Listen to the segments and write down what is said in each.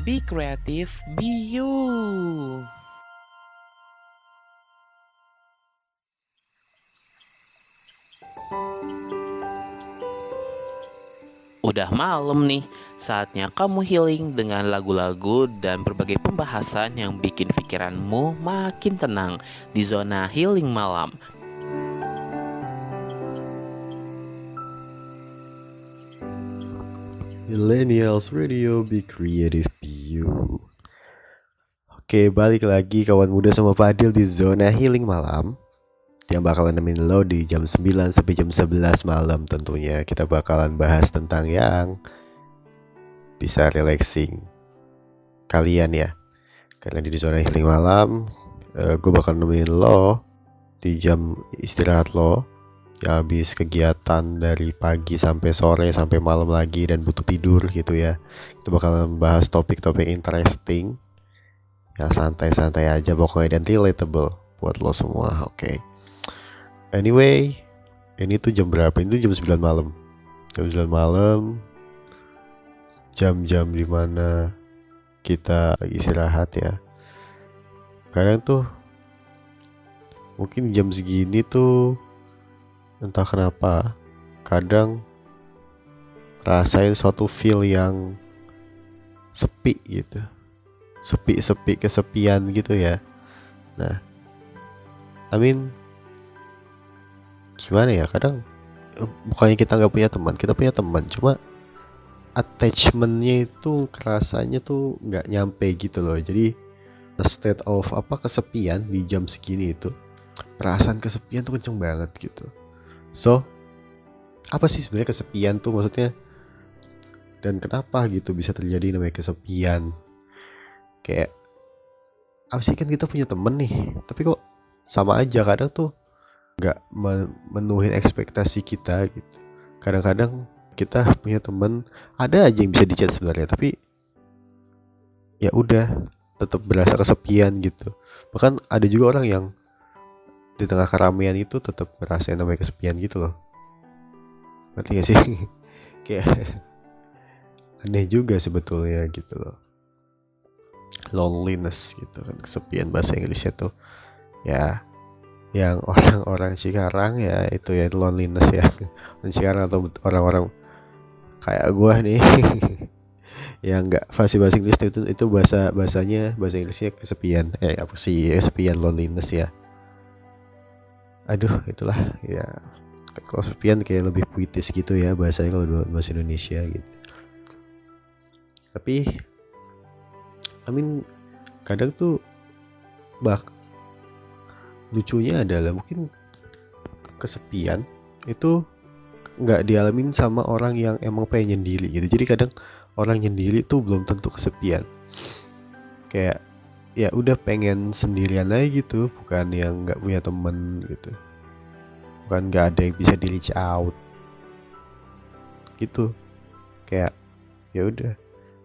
Be creative, be you. Udah malam nih, saatnya kamu healing dengan lagu-lagu dan berbagai pembahasan yang bikin pikiranmu makin tenang di zona healing malam. Millennials Radio, be creative, be you. Oke, balik lagi kawan muda sama Fadil di zona healing malam yang bakalan nemenin lo di jam 9 sampai jam 11 malam. Tentunya kita bakalan bahas tentang yang bisa relaxing kalian ya. Karena di zona healing malam gue bakal nemenin lo di jam istirahat lo ya, habis kegiatan dari pagi sampai sore sampai malam lagi dan butuh tidur gitu ya. Kita bakal membahas topik-topik interesting ya, santai-santai aja pokoknya dan relatable buat lo semua. Oke. Anyway, ini tuh jam berapa? Ini tuh jam 9 malam. Jam 9 malam, jam-jam dimana kita lagi istirahat ya. Kadang tuh mungkin jam segini tuh entah kenapa kadang rasain suatu feel yang sepi gitu, sepi kesepian gitu ya. Nah, gimana ya, kadang bukannya kita nggak punya teman, kita punya teman, cuma attachmentnya itu rasanya tuh nggak nyampe gitu loh. Jadi state of kesepian di jam segini itu, perasaan kesepian tuh kenceng banget gitu. So, apa sih sebenarnya kesepian tuh maksudnya? Dan kenapa gitu bisa terjadi namanya kesepian? Kayak apa sih, kan kita punya temen nih, tapi kok sama aja kadang tuh nggak memenuhi ekspektasi kita gitu. Kadang-kadang kita punya temen, ada aja yang bisa dicat sebenarnya, tapi ya udah tetap berasa kesepian gitu. Bahkan ada juga orang yang di tengah keramaian itu tetap merasa yang namanya kesepian gitu loh. Ngerti gak sih? Kayak aneh juga sebetulnya gitu loh. Loneliness gitu kan, kesepian bahasa Inggrisnya tuh ya, yang orang-orang sekarang ya itu ya loneliness ya. Orang sekarang atau orang-orang kayak gua nih yang nggak fasih bahasa Inggris itu bahasa Inggrisnya kesepian. Apa sih kesepian, loneliness ya. Aduh, itulah ya. Kalau kesepian kayak lebih puitis gitu ya bahasanya kalau bahasa Indonesia gitu. Tapi kadang tuh lucunya adalah mungkin kesepian itu nggak dialamin sama orang yang emang pengen nyendiri gitu. Jadi kadang orang nyendiri tuh belum tentu kesepian. Kayak ya udah pengen sendirian aja gitu, bukan yang nggak punya temen gitu, bukan nggak ada yang bisa di reach out gitu. Kayak ya udah,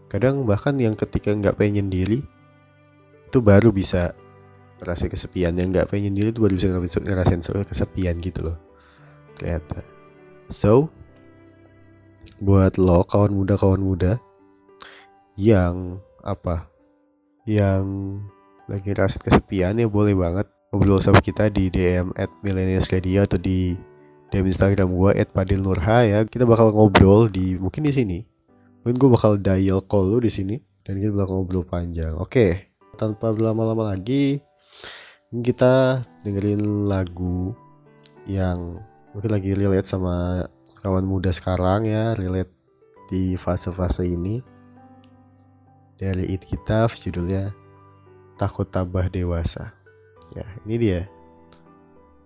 kadang bahkan yang ketika nggak pengen nyendiri itu baru bisa ngerasain kesepian, yang nggak pengen nyendiri itu baru bisa ngerasain kesepian gitu loh ternyata. So, buat lo kawan muda yang yang lagi ngerasain kesepian ya, boleh banget ngobrol sama kita di DM @millennialsradio atau di DM Instagram gue @padilnurha ya. Kita bakal ngobrol mungkin di sini. Mungkin gue bakal dial call lu di sini dan kita bakal ngobrol panjang. Oke, tanpa berlama-lama lagi, kita dengerin lagu yang mungkin lagi relate sama kawan muda sekarang ya, relate di fase-fase ini, dari It Kitaf, judulnya Takut Tambah Dewasa. Ya, ini dia,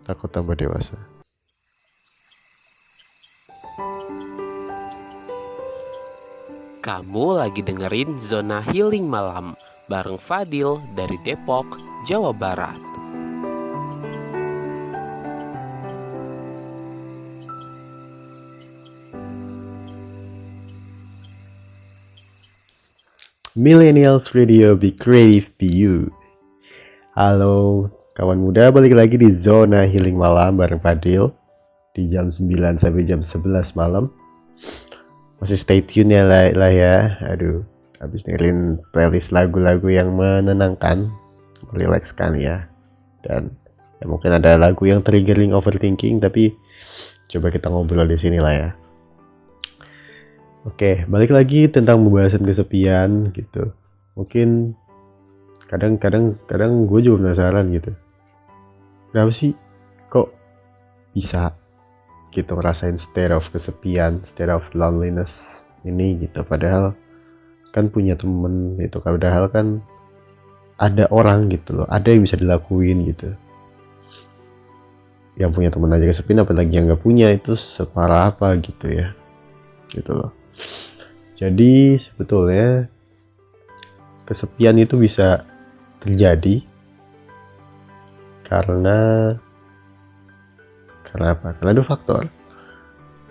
Takut Tambah Dewasa. Kamu lagi dengerin Zona Healing Malam bareng Fadil dari Depok, Jawa Barat. Millennials Radio, be creative, be you. Halo kawan muda, balik lagi di Zona Healing Malam bareng Fadil di jam 9 sampai jam 11 malam. masih stay tune ya lah ya. Aduh, habis dengerin playlist lagu-lagu yang menenangkan, merilekskan ya. Dan ya mungkin ada lagu yang triggering overthinking, tapi coba kita ngobrol di sini lah ya. Oke, balik lagi tentang pembahasan kesepian gitu. Mungkin kadang gue juga penasaran gitu. Kenapa sih kok bisa gitu ngerasain state of kesepian, state of loneliness ini gitu, padahal kan punya temen gitu, padahal kan ada orang gitu loh, ada yang bisa dilakuin gitu. Yang punya temen aja kesepian, apalagi yang nggak punya, itu separah apa gitu ya, gitu loh. Jadi sebetulnya kesepian itu bisa terjadi karena apa? Karena ada faktor.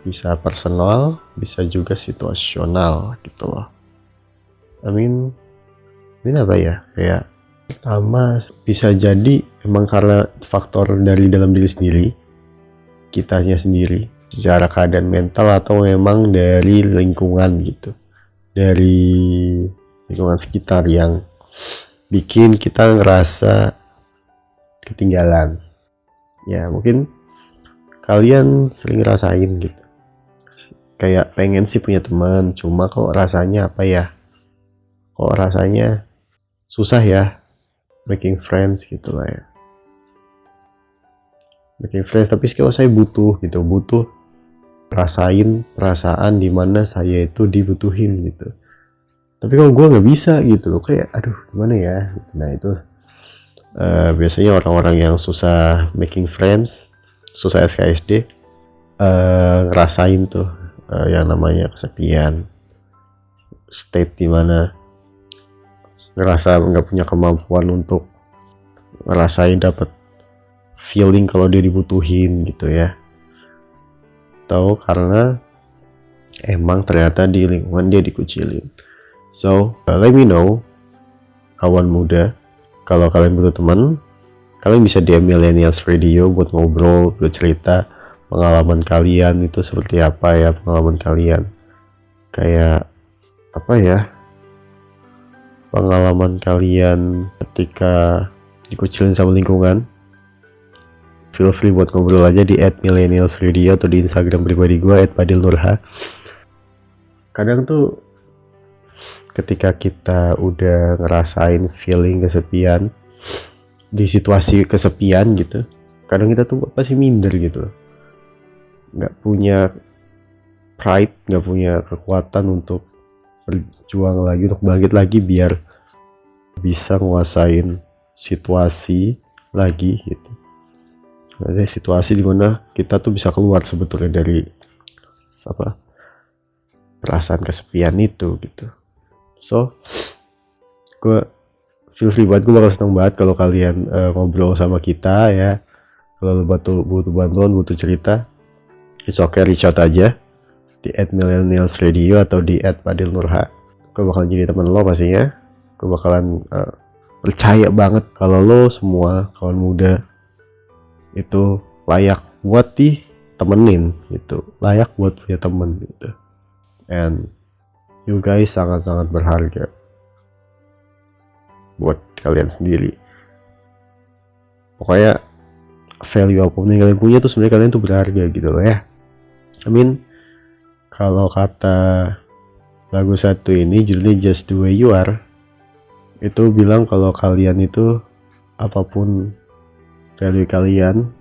Bisa personal, bisa juga situasional gitu loh. Ini apa ya? Kayak pertama bisa jadi emang karena faktor dari dalam diri sendiri, kitanya sendiri, secara keadaan mental, atau memang dari lingkungan gitu, dari lingkungan sekitar yang bikin kita ngerasa ketinggalan. Ya mungkin kalian sering ngerasain gitu, kayak pengen sih punya teman, cuma kok rasanya apa ya, kok rasanya susah ya making friends gitu lah ya, making friends. Tapi kalau saya butuh rasain perasaan dimana saya itu dibutuhin gitu. Tapi kalau gue nggak bisa gitu loh, kayak aduh gimana ya. Nah itu biasanya orang-orang yang susah making friends, susah SKSD, ngerasain tuh yang namanya kesepian, state dimana ngerasa nggak punya kemampuan untuk ngerasain dapat feeling kalau dia dibutuhin gitu ya. Atau karena emang ternyata di lingkungan dia dikucilin. So let me know kawan muda, kalau kalian butuh teman, kalian bisa DM Millennials Radio buat ngobrol, buat cerita pengalaman kalian itu seperti apa ya, pengalaman kalian kayak apa ya, pengalaman kalian ketika dikucilin sama lingkungan. Feel free buat ngobrol aja di @millennialsradio atau di Instagram pribadi gue @padilnurha. Kadang tuh ketika kita udah ngerasain feeling kesepian, di situasi kesepian gitu, kadang kita tuh pasti minder gitu, nggak punya pride, nggak punya kekuatan untuk berjuang lagi, untuk bangkit lagi biar bisa nguasain situasi lagi gitu. Ada situasi dimana kita tuh bisa keluar sebetulnya dari apa, perasaan kesepian itu gitu. So gue feel free banget, gue bakal seneng banget kalau kalian ngobrol sama kita ya. Kalau lo butuh bantuan, butuh cerita, it's okay, reach out aja di @millennialsradio atau di @padilnurha. Gue bakalan jadi teman lo pastinya. Gue bakalan percaya banget kalau lo semua kawan muda itu layak buat ditemenin gitu, layak buat punya temen gitu. And you guys sangat-sangat berharga buat kalian sendiri. Pokoknya value apapun yang kalian punya tuh sebenarnya kalian tuh berharga gitu loh ya. Kalau kata lagu satu ini judulnya Just the Way You Are, itu bilang kalau kalian itu apapun value kalian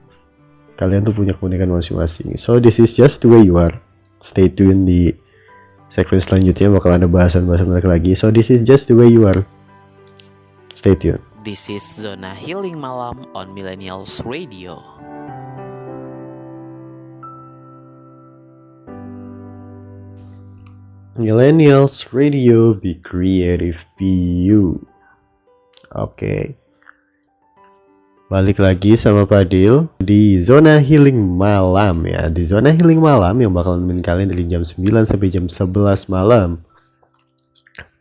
tuh punya keunikan masing-masing. So this is just the way you are. Stay tune di segmen selanjutnya, bakal ada bahasan-bahasan lagi. So this is just the way you are. Stay tuned. This is Zona Healing Malam on Millennials Radio. Millennials Radio, be creative, be you. Oke. Balik lagi sama Padil di Zona Healing Malam ya. Di Zona Healing Malam yang bakal nemenin kalian dari jam 9 sampai jam 11 malam.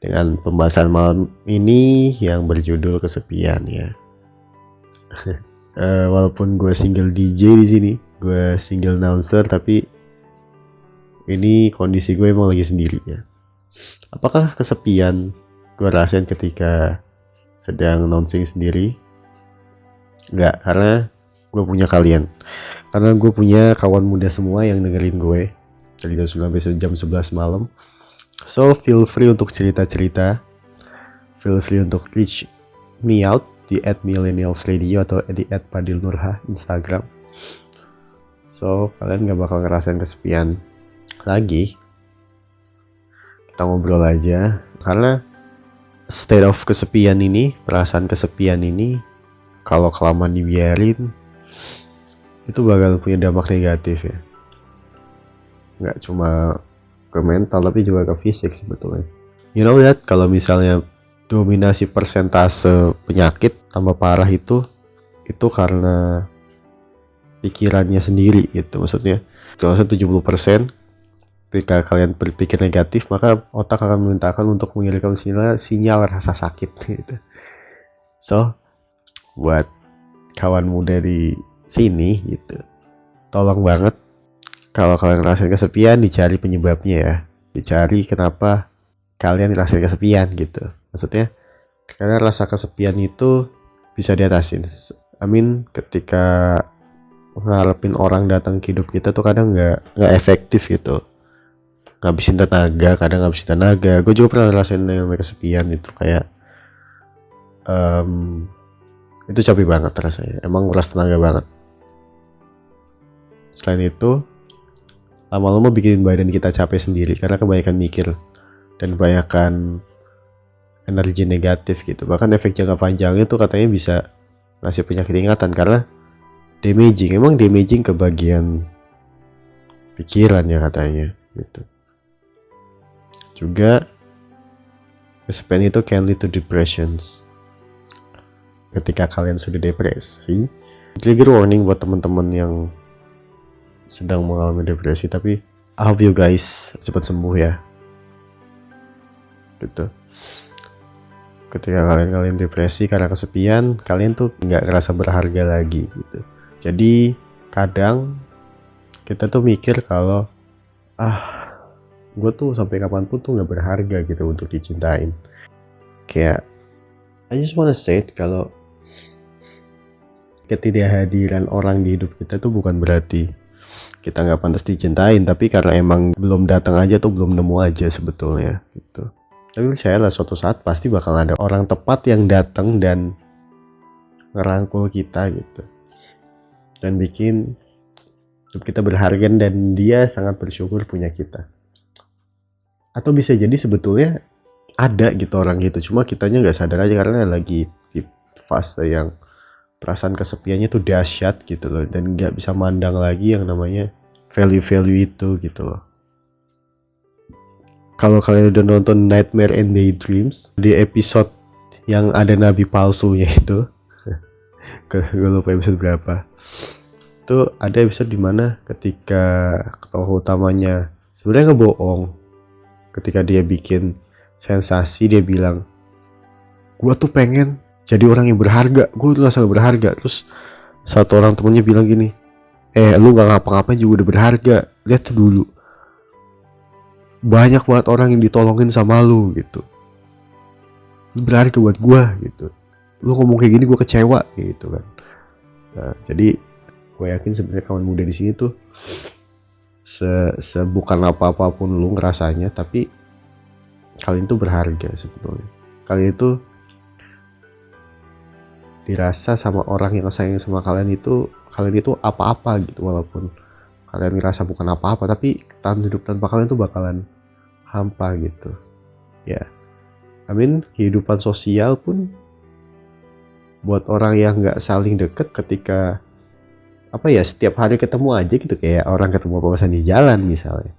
Dengan pembahasan malam ini yang berjudul kesepian ya. Walaupun gue single DJ di sini, gue single announcer, tapi ini kondisi gue emang lagi sendiri ya. Apakah kesepian gue rasain ketika sedang nonsing sendiri? Enggak, karena gue punya kalian. Karena gue punya kawan muda semua yang dengerin gue dari jam 9 sampai jam 11 malam. So feel free untuk cerita-cerita, feel free untuk reach me out di @millennialsradio atau di @padilnurha Instagram. So kalian gak bakal ngerasain kesepian lagi. Kita ngobrol aja, karena state of kesepian ini, perasaan kesepian ini, kalau kelamaan dibiarin itu bakal punya dampak negatif ya. Nggak cuma ke mental tapi juga ke fisik sebetulnya. You know that kalau misalnya dominasi persentase penyakit tambah parah itu karena pikirannya sendiri gitu. Maksudnya kalau 70% ketika kalian berpikir negatif, maka otak akan memerintahkan untuk mengirimkan sinyal rasa sakit gitu. So buat kawan muda di sini gitu, tolong banget kalau kalian ngerasain kesepian, dicari penyebabnya ya, dicari kenapa kalian ngerasain kesepian gitu. Maksudnya karena rasa kesepian itu bisa diatasin. Ketika ngarepin orang datang ke hidup kita tuh kadang nggak efektif gitu, ngabisin tenaga, kadang ngabisin tenaga. Gue juga pernah ngerasain yang kesepian itu kayak itu capek banget rasanya, emang nguras tenaga banget. Selain itu lama-lama bikin badan kita capek sendiri karena kebanyakan mikir dan kebanyakan energi negatif gitu. Bahkan efek jangka panjangnya tuh katanya bisa ngasih penyakit ingatan karena damaging ke bagian pikiran ya katanya gitu. Juga kesepian itu can lead to depressions. Ketika kalian sudah depresi, trigger warning buat teman-teman yang sedang mengalami depresi, tapi I hope you guys cepat sembuh ya gitu. Ketika kalian depresi karena kesepian, kalian tuh nggak ngerasa berharga lagi gitu. Jadi kadang kita tuh mikir kalau gue tuh sampai kapanpun tuh nggak berharga gitu untuk dicintain. Kayak I just wanna say it, kalau ketidakhadiran orang di hidup kita tuh bukan berarti kita nggak pantas dicintain, tapi karena emang belum datang aja tuh, belum nemu aja sebetulnya gitu. Tapi percayalah suatu saat pasti bakal ada orang tepat yang datang dan ngerangkul kita gitu, dan bikin hidup kita berharga dan dia sangat bersyukur punya kita. Atau bisa jadi sebetulnya ada gitu orang gitu, cuma kitanya nggak sadar aja karena lagi di fase yang perasaan kesepiannya tuh dahsyat gitu loh, dan nggak bisa mandang lagi yang namanya value itu gitu loh. Kalau kalian udah nonton Nightmare and Daydreams, di episode yang ada nabi palsunya itu gue lupa episode berapa, itu ada episode dimana ketika tokoh utamanya sebenarnya ngebohong. Ketika dia bikin sensasi, dia bilang gue tuh pengen jadi orang yang berharga, gue tuh ngerasa gak berharga. Terus satu orang temennya bilang gini, lu gak ngapa-ngapain juga udah berharga, lihat tuh dulu banyak banget orang yang ditolongin sama lu gitu, lu berharga buat gue gitu, lu ngomong kayak gini gue kecewa gitu kan. Nah, jadi gue yakin sebenarnya kawan muda di sini tuh bukan apa-apapun lu ngerasanya, tapi kalian tuh berharga sebetulnya. Kalian itu dirasa sama orang yang sayang sama kalian itu apa-apa gitu, walaupun kalian ngerasa bukan apa-apa, tapi hidup tanpa kalian tuh bakalan hampa gitu ya. Kehidupan sosial pun buat orang yang nggak saling deket, ketika setiap hari ketemu aja gitu, kayak orang ketemu papasan di jalan misalnya,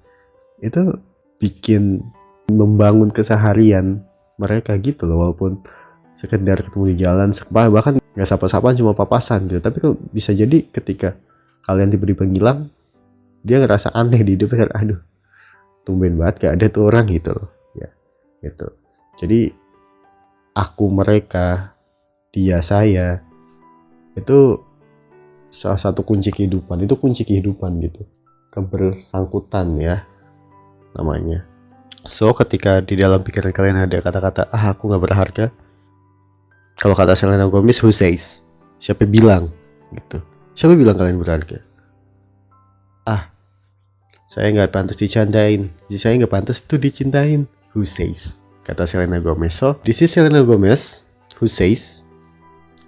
itu bikin membangun keseharian mereka gitu loh, walaupun sekedar ketemu di jalan, bahkan nggak sapa-sapaan, cuma papasan gitu. Tapi kok bisa jadi ketika kalian tiba-tiba ngilang, dia ngerasa aneh di hidupnya, aduh tumben banget gak ada tuh orang gitu loh ya gitu. Jadi aku, mereka, dia, saya, itu salah satu kunci kehidupan, itu kunci kehidupan gitu, kebersangkutan ya, namanya. So ketika di dalam pikiran kalian ada kata-kata aku nggak berharga, kalau kata Selena Gomez, who says? Siapa bilang gitu? Siapa bilang kalian berharga? Saya nggak pantas dicandain, saya nggak pantas tuh dicintain. Who says? Kata Selena Gomez. So this is Selena Gomez, who says.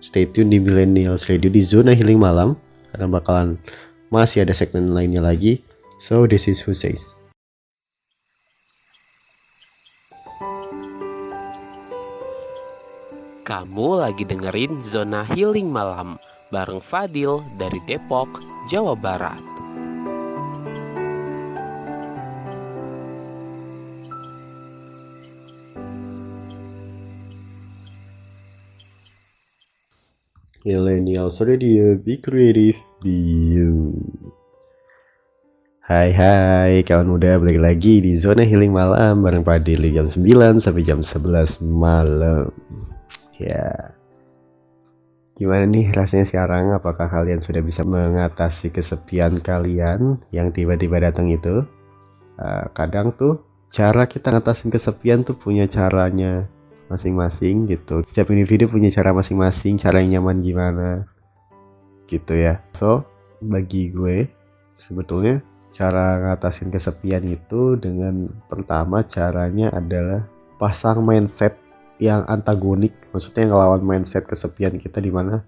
Stay tune di Millennials Radio di Zona Healing Malam, karena bakalan masih ada segmen lainnya lagi. So this is who says. Kamu lagi dengerin Zona Healing Malam bareng Fadil dari Depok, Jawa Barat. Millennials Radio, be creative, be you. Hai, kawan muda, balik lagi di Zona Healing Malam bareng Fadil di jam 9 sampai jam 11 malam. Ya, gimana nih rasanya sekarang? Apakah kalian sudah bisa mengatasi kesepian kalian yang tiba-tiba datang itu? Kadang tuh cara kita ngatasin kesepian tuh punya caranya masing-masing gitu. Setiap individu punya cara masing-masing, cara yang nyaman gimana gitu ya. So, bagi gue sebetulnya cara ngatasin kesepian itu dengan pertama caranya adalah pasang mindset yang antagonik, maksudnya ngelawan mindset kesepian kita, di mana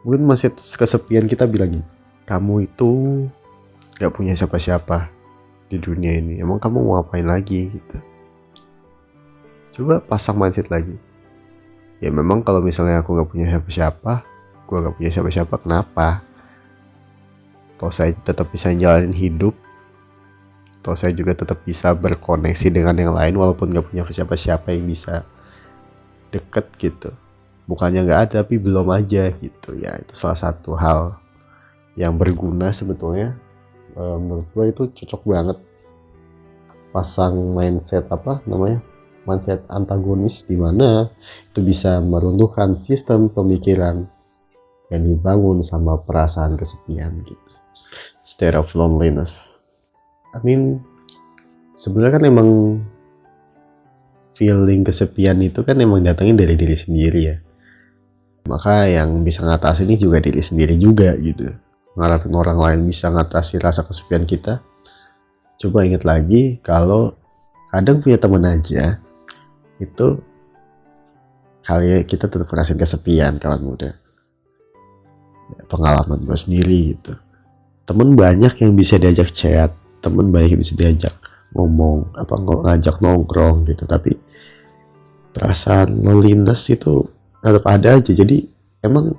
mungkin mindset kesepian kita bilang kamu itu gak punya siapa-siapa di dunia ini, emang kamu mau ngapain lagi gitu. Coba pasang mindset lagi, ya memang kalau misalnya aku gak punya siapa-siapa, gue gak punya siapa-siapa, kenapa? Toh saya tetap bisa jalanin hidup, toh saya juga tetap bisa berkoneksi dengan yang lain walaupun gak punya siapa-siapa yang bisa deket gitu. Bukannya gak ada, tapi belum aja gitu ya. Itu salah satu hal yang berguna sebetulnya. Menurut gue itu cocok banget pasang mindset mindset antagonis, di mana itu bisa meruntuhkan sistem pemikiran yang dibangun sama perasaan kesepian gitu. State of loneliness. Sebenarnya kan emang feeling kesepian itu kan emang datangnya dari diri sendiri ya. Maka yang bisa ngatasi ini juga diri sendiri juga gitu. Ngarepin orang lain bisa ngatasi rasa kesepian kita. Coba ingat lagi kalau kadang punya teman aja itu kali kita tetap ngerasain kesepian, kawan muda. Pengalaman gue sendiri gitu. Temen banyak yang bisa diajak chat, temen banyak yang bisa diajak ngomong, ngajak nongkrong gitu, tapi perasaan loneliness itu tetap ada aja. Jadi emang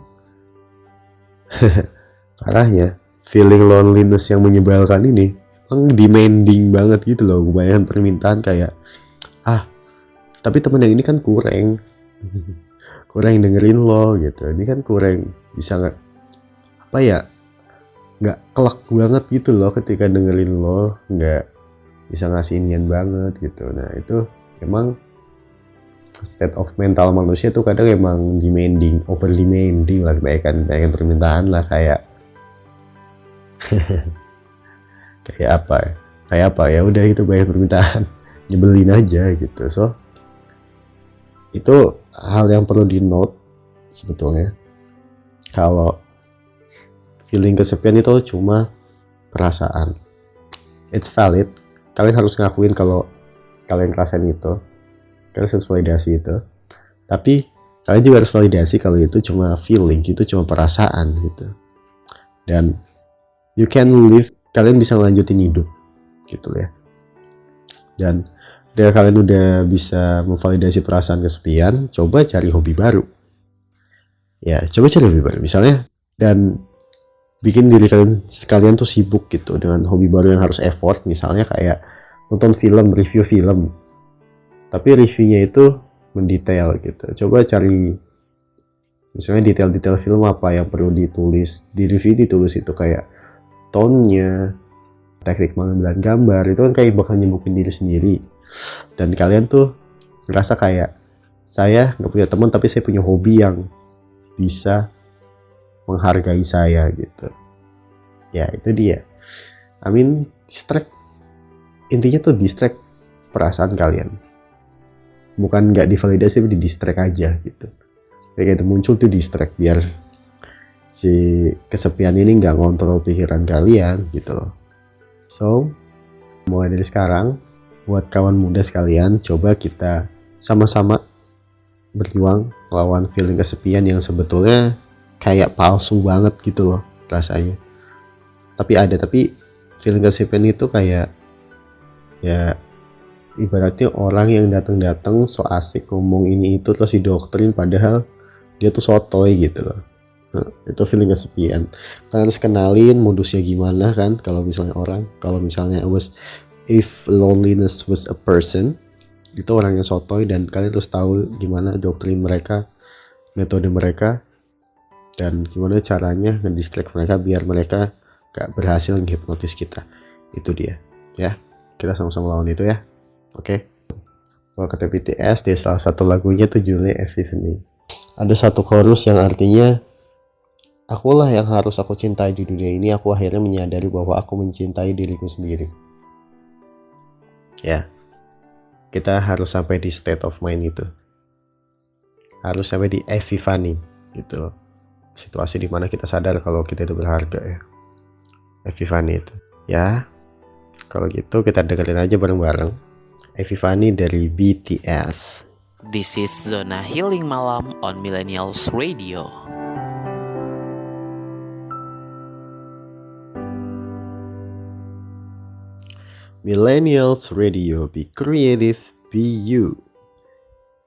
parahnya feeling loneliness yang menyebalkan ini emang demanding banget gitu loh. Kebanyakan permintaan kayak tapi temen yang ini kan kurang dengerin lo gitu, ini kan kurang bisa nggak kelak banget gitu loh ketika dengerin lo, nggak bisa ngasih inian banget gitu. Nah itu emang state of mental manusia tuh kadang emang demanding, over demanding lah, kebanyakan permintaan lah, kayak kayak apa ya udah itu banyak permintaan, nyebelin aja gitu. So itu hal yang perlu di note sebetulnya. Kalau feeling kesepian itu cuma perasaan, it's valid. Kalian harus ngakuin kalau kalian ngerasain itu, kalian harus validasi itu. Tapi kalian juga harus validasi kalau itu cuma feeling, itu cuma perasaan gitu. Dan you can live, kalian bisa lanjutin hidup gitu ya. Dan ketika kalian udah bisa memvalidasi perasaan kesepian, coba cari hobi baru. Ya, coba cari hobi baru misalnya, dan bikin diri kalian tuh sibuk gitu dengan hobi baru yang harus effort. Misalnya kayak nonton film, review film, tapi reviewnya itu mendetail gitu. Coba cari misalnya detail-detail film apa yang perlu ditulis di review, ditulis itu kayak tone-nya, teknik pengambilan gambar, itu kan kayak bakal nyembuhin diri sendiri. Dan kalian tuh ngerasa kayak, saya nggak punya teman tapi saya punya hobi yang bisa menghargai saya gitu. Ya itu dia. Distract intinya tuh distract perasaan kalian, bukan nggak divalidasi tapi di distract aja gitu. Kayak itu muncul tuh distract biar si kesepian ini nggak ngontrol pikiran kalian gitu loh. So mulai dari sekarang, buat kawan muda sekalian, coba kita sama-sama berjuang lawan feeling kesepian yang sebetulnya kayak palsu banget gitu loh rasanya. Tapi feeling kesepian itu kayak ya ibaratnya orang yang datang so asik ngomong ini itu terus didoktrin padahal dia tuh sotoy gitu loh. Nah, itu feeling kesepian. Kalian harus kenalin modusnya gimana kan. Kalau misalnya if loneliness was a person, itu orang yang sotoy, dan kalian harus tahu gimana doktrin mereka, metode mereka, dan gimana caranya nge-distract mereka biar mereka gak berhasil menghipnotis kita. Itu dia ya, kita sama-sama lawan itu ya. Oke. Kalau kata BTS di salah satu lagunya tuh judulnya Epiphany, ada satu chorus yang artinya, akulah yang harus aku cintai di dunia ini, aku akhirnya menyadari bahwa aku mencintai diriku sendiri. Ya, kita harus sampai di state of mind itu, harus sampai di epiphany gitu, situasi dimana kita sadar kalau kita itu berharga ya. Epiphany itu ya. Kalau gitu kita dengerin aja bareng-bareng Epiphany dari BTS. This is Zona Healing Malam on Millennials Radio. Millennials Radio, be creative, be you.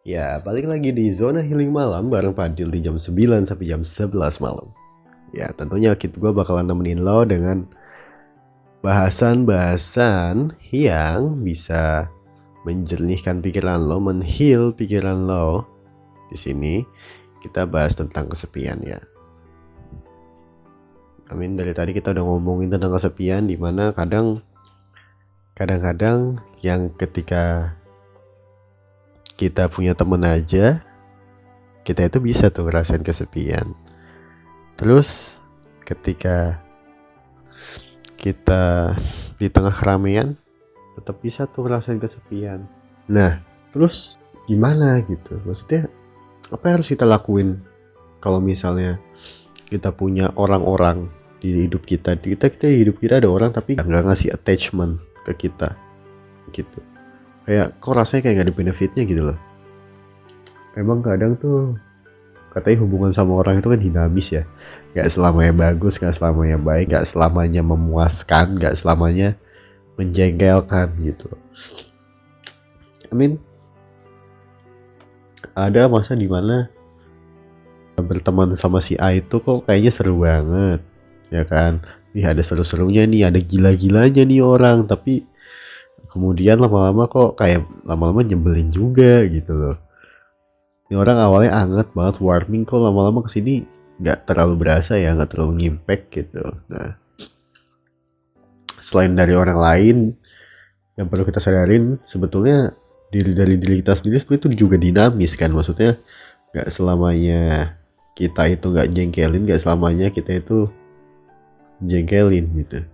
Ya, balik lagi di Zona Healing Malam bareng Fadil di jam 9 sampai jam 11 malam. Ya, tentunya gue bakalan nemenin lo dengan bahasan-bahasan yang bisa menjernihkan pikiran lo, menheal pikiran lo. Di sini kita bahas tentang kesepian ya. Dari tadi kita udah ngomongin tentang kesepian, dimana kadang-kadang yang ketika kita punya temen aja, kita itu bisa tuh ngerasain kesepian. Terus ketika kita di tengah keramaian, tetap bisa tuh ngerasain kesepian. Nah, terus gimana gitu? Maksudnya apa yang harus kita lakuin kalau misalnya kita punya orang-orang di hidup kita di hidup kita ada orang tapi nggak ngasih attachment ke kita gitu. Kayak kok rasanya kayak gak ada benefitnya gitu loh. Emang kadang tuh katanya hubungan sama orang itu kan dinamis ya, gak selamanya bagus, gak selamanya baik, gak selamanya memuaskan, gak selamanya menjengkelkan gitu. Ada masa dimana berteman sama si A itu kok kayaknya seru banget ya kan, ada seru-serunya nih, ada gila-gilanya nih orang, tapi kemudian lama-lama kok kayak nyebelin juga gitu loh. Ini orang awalnya hangat banget, warming, kok lama-lama kesini nggak terlalu berasa ya, nggak terlalu ngimpact gitu. Nah, selain dari orang lain, yang perlu kita sadarin sebetulnya dari diri kita sendiri itu juga dinamis kan. Maksudnya nggak selamanya kita itu nggak jengkelin, nggak selamanya kita itu jengkelin gitu.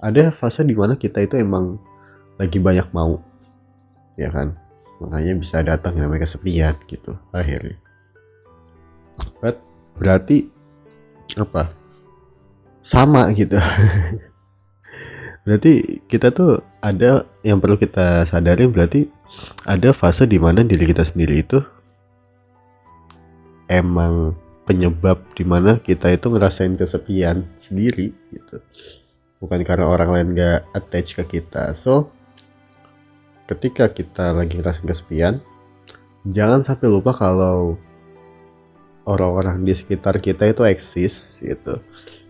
Ada fase dimana kita itu emang lagi banyak mau, ya kan, makanya bisa datang yang namanya kesepian gitu akhirnya. Berarti apa? Sama gitu. Berarti kita tuh ada yang perlu kita sadari, berarti ada fase dimana diri kita sendiri itu emang penyebab dimana kita itu ngerasain kesepian sendiri gitu. Bukan karena orang lain gak attach ke kita. So, ketika kita lagi ngerasain kesepian, jangan sampai lupa kalau orang-orang di sekitar kita itu eksis gitu.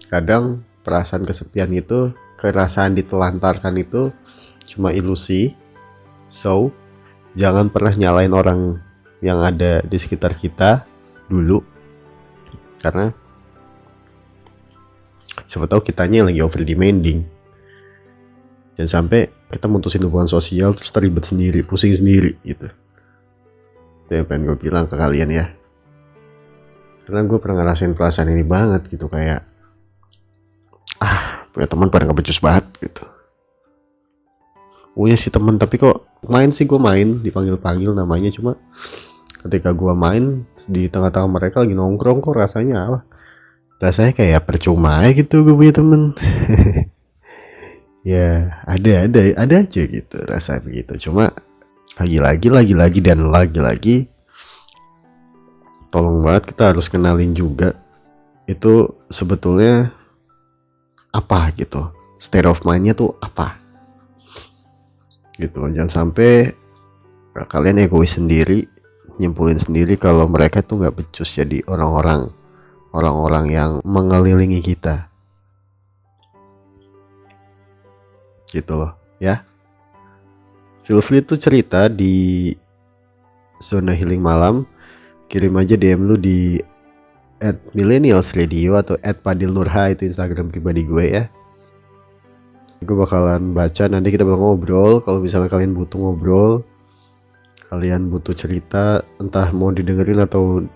Kadang perasaan kesepian itu, kerasaan ditelantarkan itu cuma ilusi. So, jangan pernah nyalain orang yang ada di sekitar kita dulu, karena siapa tahu kitanya yang lagi over demanding. Jangan sampai kita mutusin hubungan sosial terus terlibat sendiri, pusing sendiri gitu. Itu yang pengen gue bilang ke kalian ya. Karena gue pernah ngerasain perasaan ini banget gitu, kayak punya teman pada ngebecus banget gitu. punya si temen, tapi kok main sih, gue main dipanggil-panggil namanya, cuma ketika gue main di tengah-tengah mereka lagi nongkrong, kok rasanya kayak percuma aja gitu gue punya temen. Ya ada aja gitu rasa begitu. Cuma lagi-lagi dan lagi-lagi, tolong banget kita harus kenalin juga itu sebetulnya apa gitu, state of mind-nya tuh apa gitu. Jangan sampai kalian egois sendiri, nyimpulin sendiri kalau mereka tuh nggak becus jadi orang-orang yang mengelilingi kita gitu loh ya. Feel free tuh cerita di Zona Healing Malam, kirim aja DM lu di @millennialsradio atau @padilnurha, itu Instagram pribadi gue ya. Gue bakalan baca, nanti kita bakal ngobrol. Kalau misalnya kalian butuh ngobrol, kalian butuh cerita, entah mau didengerin atau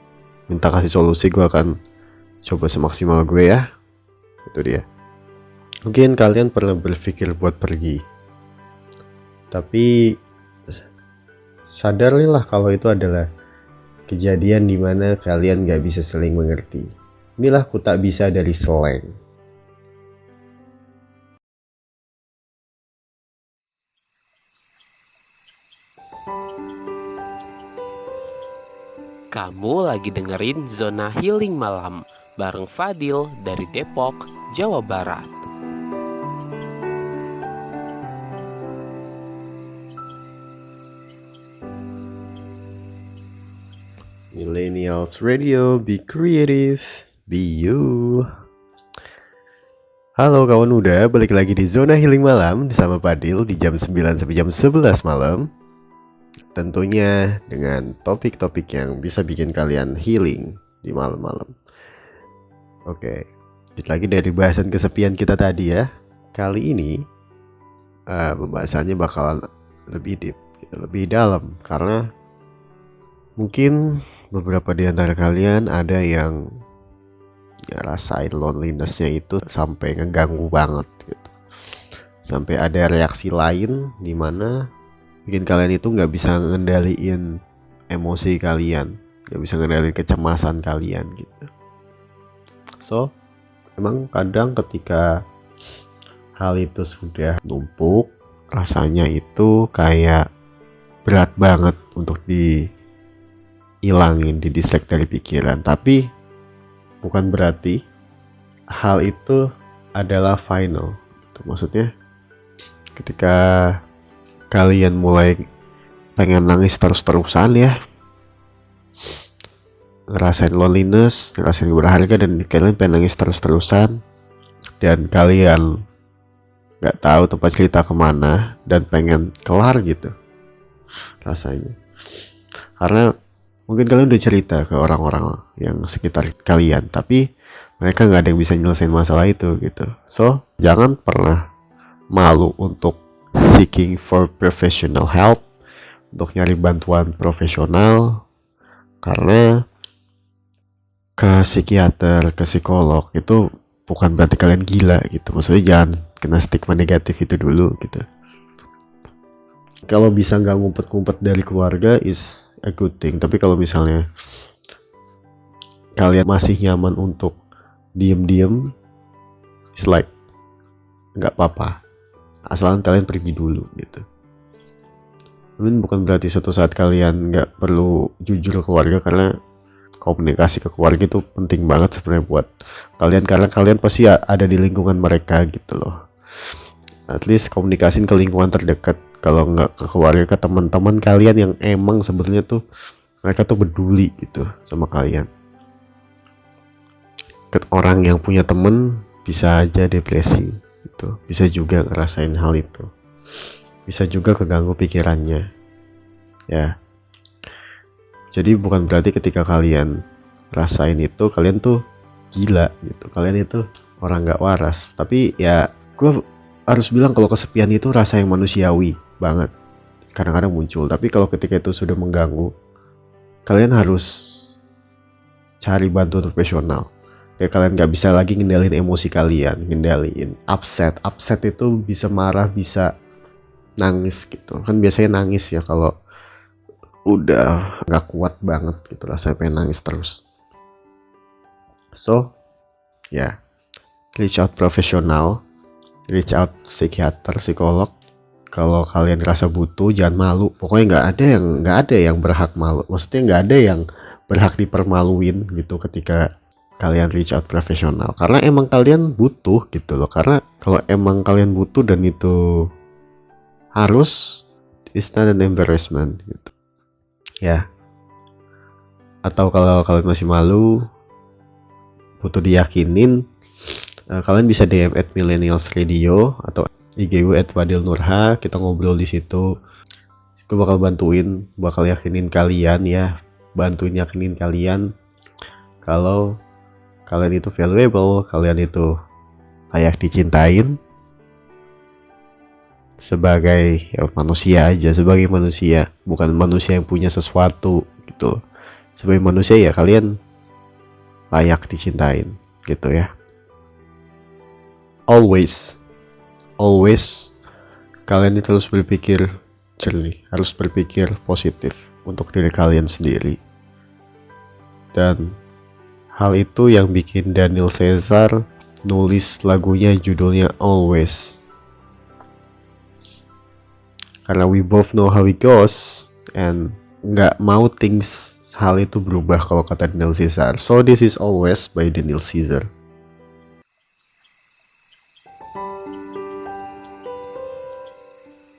minta kasih solusi, gue akan coba semaksimal gue ya. Itu dia. Mungkin kalian pernah berpikir buat pergi, tapi sadarilah kalau itu adalah kejadian di mana kalian gak bisa saling mengerti. Inilah ku tak bisa dari slang. Kamu lagi dengerin Zona Healing Malam bareng Fadil dari Depok, Jawa Barat. Millennials Radio, be creative, be you. Halo kawan muda, balik lagi di Zona Healing Malam bersama Fadil di jam 9 sampai jam 11 malam. Tentunya dengan topik-topik yang bisa bikin kalian healing di malam-malam. Oke, lanjut lagi dari bahasan kesepian kita tadi ya. Kali ini pembahasannya bakalan lebih deep, gitu, lebih dalam, karena mungkin beberapa di antara kalian ada yang rasain loneliness-nya itu sampai ngeganggu banget gitu. Sampai ada reaksi lain di mana bikin kalian itu nggak bisa ngendaliin emosi kalian, nggak bisa ngendaliin kecemasan kalian gitu. So, emang kadang ketika hal itu sudah numpuk, rasanya itu kayak berat banget untuk dihilangin, didistract dari pikiran. Tapi bukan berarti hal itu adalah final. Maksudnya ketika kalian mulai pengen nangis terus-terusan ya, ngerasain loneliness, ngerasain berharga, dan kalian pengen nangis terus-terusan, dan kalian gak tahu tempat cerita kemana, dan pengen kelar gitu rasanya. Karena mungkin kalian udah cerita ke orang-orang yang sekitar kalian, tapi mereka gak ada yang bisa nyelesain masalah itu gitu. So, jangan pernah malu untuk seeking for professional help, untuk nyari bantuan profesional, karena ke psikiater, ke psikolog itu bukan berarti kalian gila gitu. Maksudnya jangan kena stigma negatif itu dulu gitu. Kalau bisa nggak ngumpet-ngumpet dari keluarga is a good thing, tapi kalau misalnya kalian masih nyaman untuk diem-diem, it's like nggak apa-apa, asalkan kalian pergi dulu gitu. Mungkin bukan berarti suatu saat kalian nggak perlu jujur ke keluarga, karena komunikasi ke keluarga itu penting banget sebenarnya buat kalian, karena kalian pasti ada di lingkungan mereka gitu loh. At least komunikasiin ke lingkungan terdekat, kalau nggak ke keluarga, ke teman-teman kalian yang emang sebetulnya tuh mereka tuh peduli gitu sama kalian. Ke orang yang punya temen bisa aja depresi gitu, bisa juga ngerasain hal itu, bisa juga keganggu pikirannya ya. Jadi bukan berarti ketika kalian rasain itu kalian tuh gila gitu, kalian itu orang gak waras. Tapi ya gue harus bilang kalau kesepian itu rasa yang manusiawi banget, kadang-kadang muncul. Tapi kalau ketika itu sudah mengganggu, kalian harus cari bantuan profesional. Kayak kalian gak bisa lagi ngendalin emosi kalian, ngendalin upset itu bisa marah, bisa nangis gitu kan, biasanya nangis ya kalau udah nggak kuat banget gitu, rasanya pengen nangis terus. So ya, reach out profesional, reach out psikiater, psikolog. Kalau kalian ngerasa butuh, jangan malu. Pokoknya nggak ada yang berhak malu. Maksudnya nggak ada yang berhak dipermaluin gitu ketika kalian reach out profesional. Karena emang kalian butuh gitu loh. Karena kalau emang kalian butuh dan itu harus, it's not an embarrassment gitu. Ya. Atau kalau kalian masih malu, butuh diyakinin, kalian bisa DM @millennials radio atau IG gue @wadilnurha. Kita ngobrol di situ. Gue bakal bakal yakinin kalian ya, bantuin yakinin kalian kalau kalian itu valuable, kalian itu layak dicintain sebagai ya, manusia aja, sebagai manusia, bukan manusia yang punya sesuatu gitu. Sebagai manusia ya kalian layak dicintain gitu ya. Always kalian itu harus berpikir jernih, harus berpikir positif untuk diri kalian sendiri. Dan hal itu yang bikin Daniel Caesar nulis lagunya judulnya Always. Karena we both know how it goes, and nggak mau hal itu berubah kalau kata Daniel Caesar. So this is Always by Daniel Caesar.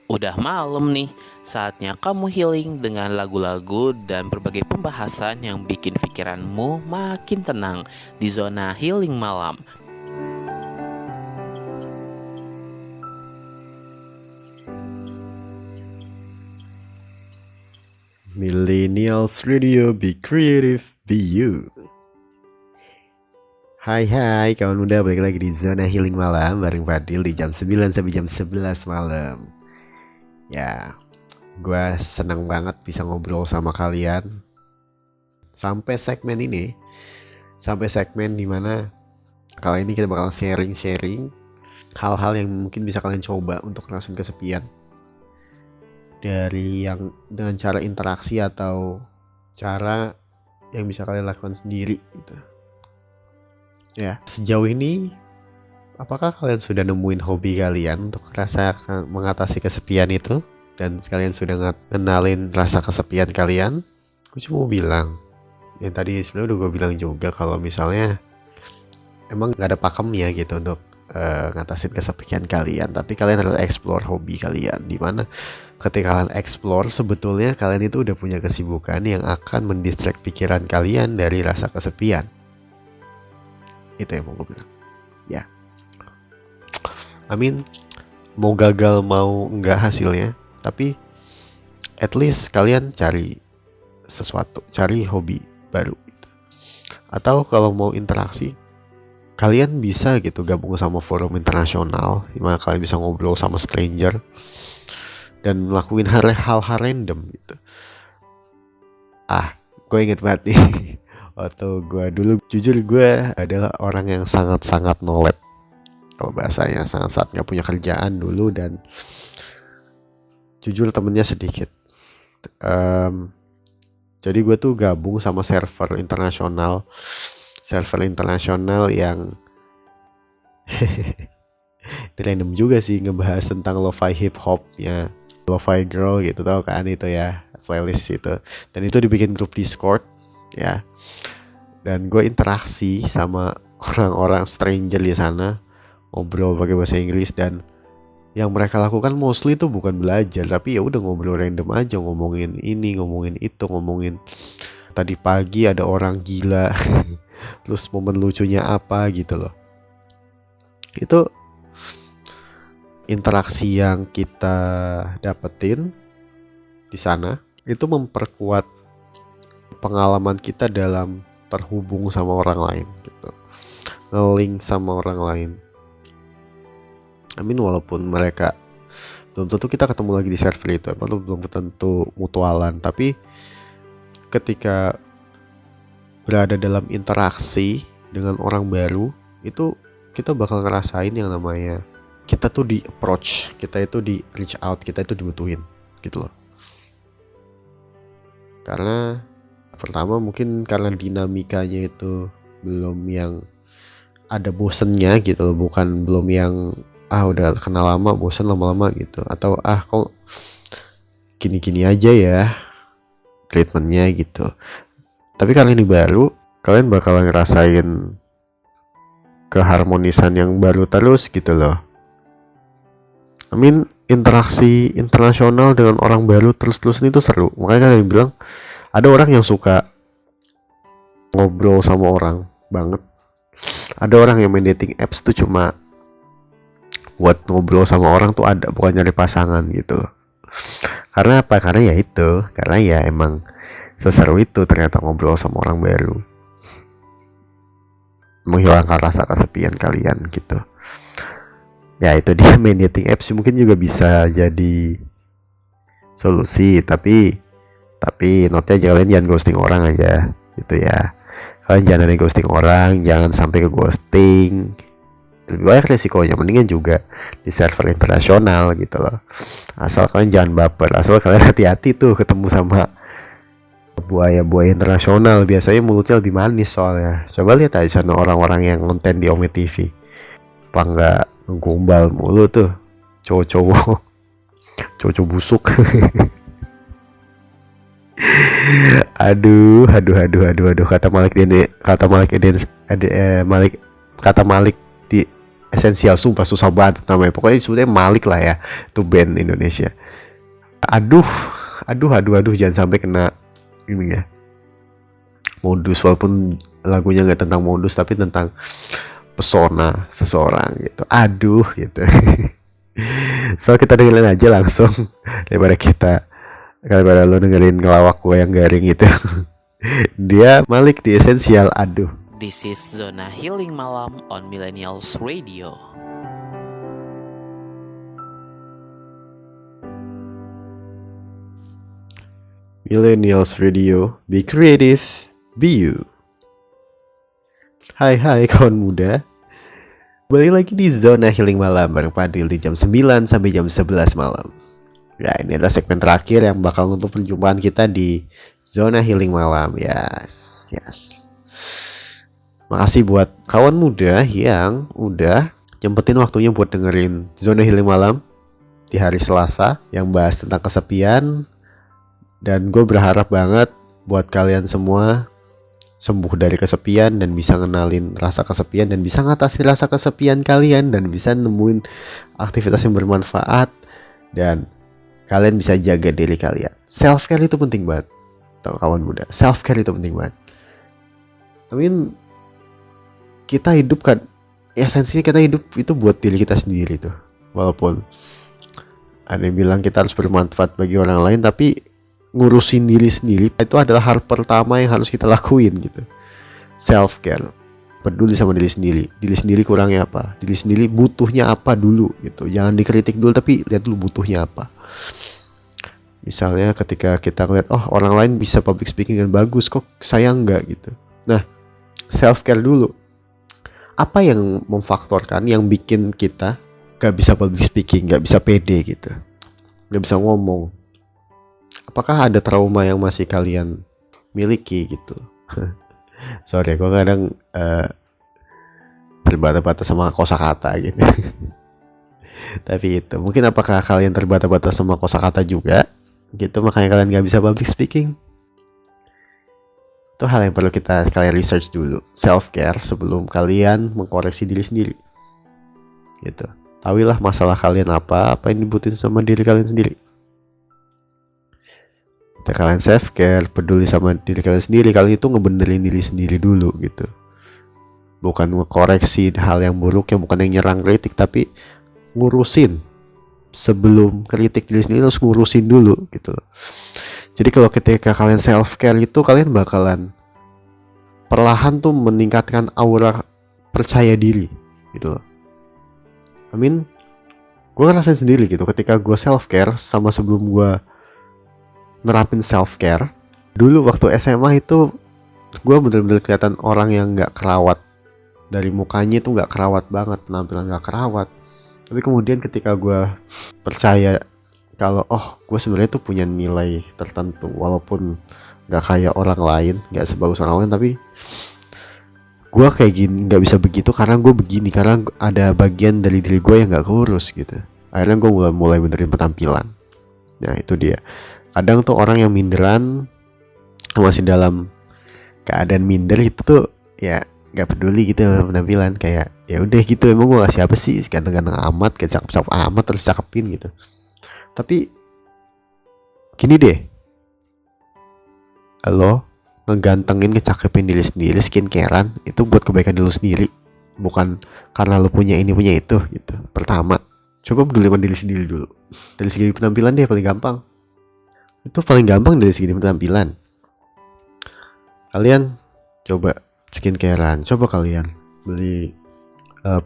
Udah malam nih, saatnya kamu healing dengan lagu-lagu dan berbagai pembahasan yang bikin pikiranmu makin tenang di zona healing malam. Millennials Radio, be creative, be you. Hai kawan muda, balik lagi di zona healing malam bareng Fadil di jam 9 sampai jam 11 malam. Ya, gue senang banget bisa ngobrol sama kalian sampai segmen dimana kali ini kita bakal sharing hal-hal yang mungkin bisa kalian coba untuk ngerasain kesepian dengan cara interaksi atau cara yang bisa kalian lakukan sendiri gitu. Ya, sejauh ini apakah kalian sudah nemuin hobi kalian untuk mengatasi kesepian itu? Dan kalian sudah ngenalin rasa kesepian kalian? Gue cuma mau bilang, yang tadi sebenarnya udah gue bilang juga, kalau misalnya emang gak ada pakemnya gitu untuk ngatasin kesepian kalian, tapi kalian harus explore hobi kalian. Dimana ketika kalian explore, sebetulnya kalian itu udah punya kesibukan yang akan mendistract pikiran kalian dari rasa kesepian. Itu yang mau gue bilang. Ya, mau gagal mau enggak hasilnya, tapi at least kalian cari sesuatu, cari hobi baru gitu. Atau kalau mau interaksi, kalian bisa gitu gabung sama forum internasional dimana kalian bisa ngobrol sama stranger dan ngelakuin hal-hal random gitu. Gue inget banget nih waktu gue dulu, jujur gue adalah orang yang sangat-sangat nolep, kalau bahasanya sangat-sangat gak punya kerjaan dulu, dan jujur temennya sedikit. Jadi gue tuh gabung sama server internasional yang ini random juga sih, ngebahas tentang lo-fi hip hop ya, lo-fi girl gitu, tau kan itu ya, playlist itu. Dan itu dibikin grup Discord ya, dan gue interaksi sama orang-orang stranger di sana, ngobrol pakai bahasa Inggris, dan yang mereka lakukan mostly tuh bukan belajar, tapi ya udah ngobrol random aja, ngomongin ini, ngomongin itu, ngomongin tadi pagi ada orang gila terus momen lucunya apa gitu loh. Itu interaksi yang kita dapetin di sana itu memperkuat pengalaman kita dalam terhubung sama orang lain gitu, nge-link sama orang lain. Walaupun mereka belum tentu kita ketemu lagi di server itu, belum tentu mutualan, tapi ketika berada dalam interaksi dengan orang baru, itu kita bakal ngerasain yang namanya kita tuh di approach, kita itu di reach out, kita itu dibutuhin gitu loh. Karena pertama mungkin karena dinamikanya itu belum yang ada bosennya gitu loh, bukan belum yang udah kenal lama bosen lama-lama gitu, atau kok gini-gini aja ya treatmentnya gitu. Tapi kali ini baru, kalian bakal ngerasain keharmonisan yang baru terus gitu loh. Interaksi internasional dengan orang baru terus-terusan itu seru. Makanya kalian bilang ada orang yang suka ngobrol sama orang banget. Ada orang yang main dating apps tuh cuma buat ngobrol sama orang tuh ada, bukan nyari pasangan gitu. Karena apa? Karena ya emang seseru itu ternyata ngobrol sama orang baru, menghilangkan rasa kesepian kalian gitu. Ya itu dia, main dating apps mungkin juga bisa jadi solusi, tapi note-nya kalian jangan ghosting orang aja gitu ya. Kalian jangan ghosting orang, jangan sampai ke ghosting, lebih banyak resikonya. Mendingan juga di server internasional gitu loh. Asal kalian jangan baper, asal kalian hati-hati tuh ketemu sama buaya-buaya internasional. Biasanya mulutnya lebih manis soalnya. Coba lihat aja sana orang-orang yang konten di Ome TV, apa nggak ngegombal mulu tuh cowok-cowok busuk. aduh kata Malik di esensial, sumpah susah banget namanya. Pokoknya sebenarnya Malik lah ya, itu band Indonesia. Aduh, jangan sampai kena ini ya, modus. Walaupun lagunya nggak tentang modus, tapi tentang pesona seseorang gitu. Aduh gitu. So kita dengerin aja langsung daripada lo dengerin ngelawak gue yang garing gitu. Dia Malik di esensial. Aduh. This is Zona Healing Malam on Millennials Radio. Millennials Radio, be creative, be you. Hai kawan muda, balik lagi di Zona Healing Malam bareng Fadil di jam 9 sampai jam 11 malam. Ya, ini adalah segmen terakhir yang bakal untuk perjumpaan kita di Zona Healing Malam. Yes. Makasih buat kawan muda yang udah nyempetin waktunya buat dengerin Zona Healing Malam di hari Selasa yang bahas tentang kesepian. Dan gue berharap banget buat kalian semua sembuh dari kesepian dan bisa ngenalin rasa kesepian dan bisa ngatasi rasa kesepian kalian dan bisa nemuin aktivitas yang bermanfaat dan kalian bisa jaga diri kalian. Self care itu penting banget, tau kawan muda. Self care itu penting banget. Kita hidup kan, esensinya kita hidup itu buat diri kita sendiri tuh. Walaupun ada yang bilang kita harus bermanfaat bagi orang lain, tapi ngurusin diri sendiri itu adalah hal pertama yang harus kita lakuin gitu. Self care, peduli sama diri sendiri. Diri sendiri kurangnya apa, diri sendiri butuhnya apa dulu gitu. Jangan dikritik dulu, tapi lihat dulu butuhnya apa. Misalnya ketika kita ngeliat orang lain bisa public speaking dengan bagus, kok saya enggak gitu. Nah, self care dulu. Apa yang memfaktorkan yang bikin kita gak bisa public speaking, gak bisa pede gitu, gak bisa ngomong? Apakah ada trauma yang masih kalian miliki gitu? Sorry, gue kadang terbata-bata sama kosakata gitu. Tapi itu mungkin apakah kalian terbata-bata sama kosakata juga gitu, makanya kalian gak bisa public speaking? Itu hal yang perlu kalian research dulu, self care, sebelum kalian mengkoreksi diri sendiri gitu. Tahuilah masalah kalian apa yang dibutuhin sama diri kalian sendiri. Kalian self care, peduli sama diri kalian sendiri, kalian itu ngebenerin diri sendiri dulu gitu. Bukan ngekoreksi hal yang buruk, yang bukan yang nyerang kritik, tapi ngurusin. Sebelum kritik diri sendiri harus ngurusin dulu gitu. Jadi kalau ketika kalian self care itu, kalian bakalan perlahan tuh meningkatkan aura percaya diri gitu loh. Gue ngerasain sendiri gitu, ketika gue self care sama sebelum gue nerapin self care. Dulu waktu SMA itu gue bener-bener kelihatan orang yang gak kerawat. Dari mukanya itu gak kerawat banget, penampilan gak kerawat. Tapi kemudian ketika gue percaya kalau gue sebenarnya tuh punya nilai tertentu, walaupun nggak kayak orang lain, nggak sebagus orang lain, tapi gue kayak gini nggak bisa begitu karena gue begini, karena ada bagian dari diri gue yang nggak kurus gitu. Akhirnya gue mulai benerin penampilan. Nah itu dia. Kadang tuh orang yang minderan, masih dalam keadaan minder itu tuh ya nggak peduli gitu sama penampilan, kayak ya udah gitu, emang gue ngasih apa sih, ganteng-ganteng amat, kayak cakep-cakep amat terus cakepin gitu. Tapi gini deh, lo ngegantengin, ngecakepin diri sendiri, skincarean itu buat kebaikan diri lo sendiri, bukan karena lo punya ini punya itu gitu. Pertama, coba peduli sama diri sendiri dulu. Dari segi penampilan deh paling gampang. Itu paling gampang dari segi penampilan. Kalian coba skincarean, coba kalian beli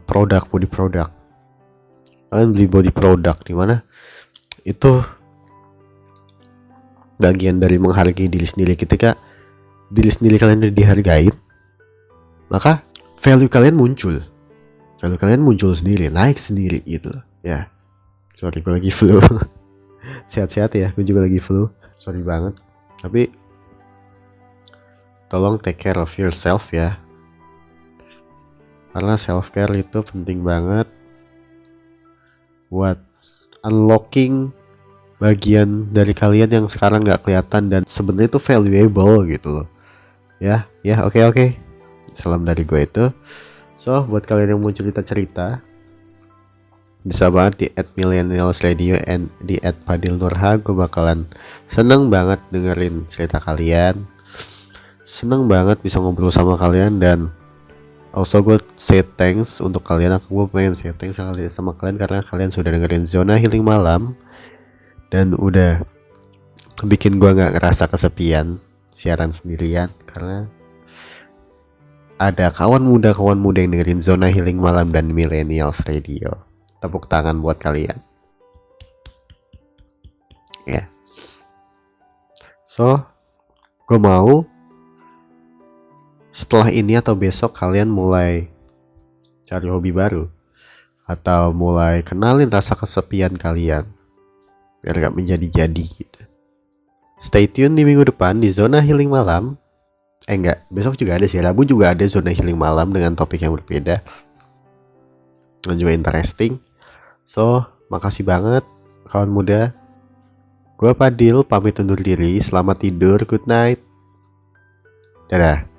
produk, body product. Kalian beli body product di mana? Itu bagian dari menghargai diri sendiri. Ketika diri sendiri kalian udah dihargain, maka value kalian muncul sendiri, naik sendiri gitu ya. Sorry, gue lagi flu. Sehat-sehat ya, gue juga lagi flu, sorry banget. Tapi tolong take care of yourself ya, karena self care itu penting banget buat unlocking bagian dari kalian yang sekarang nggak kelihatan dan sebenarnya itu valuable gitu loh. Ya, oke. Salam dari gue itu. So, buat kalian yang mau cerita-cerita, bisa banget di @millennialsradio and di @padilnurha. Gue bakalan seneng banget dengerin cerita kalian. Seneng banget bisa ngobrol sama kalian, dan also gue say thanks untuk kalian. Gue pengen say thanks sama kalian karena kalian sudah dengerin Zona Healing Malam dan udah bikin gue gak ngerasa kesepian siaran sendirian, karena ada kawan muda yang dengerin Zona Healing Malam dan Millennials Radio. Tepuk tangan buat kalian ya. So, gue mau setelah ini atau besok kalian mulai cari hobi baru atau mulai kenalin rasa kesepian kalian biar gak menjadi-jadi gitu. Stay tune di minggu depan di Zona Healing Malam. Besok juga ada sih, Rabu juga ada Zona Healing Malam dengan topik yang berbeda dan juga interesting. So, makasih banget kawan muda. Gue Padil pamit undur diri. Selamat tidur, good night. Dadah.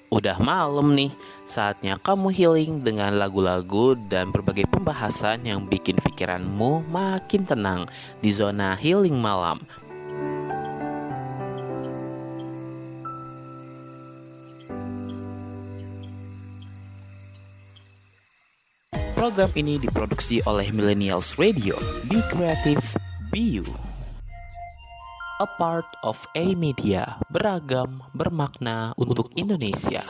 Udah malam nih, saatnya kamu healing dengan lagu-lagu dan berbagai pembahasan yang bikin pikiranmu makin tenang di Zona Healing Malam. Program ini diproduksi oleh Millennials Radio. Be creative, be you. A part of A Media, beragam, bermakna untuk Indonesia.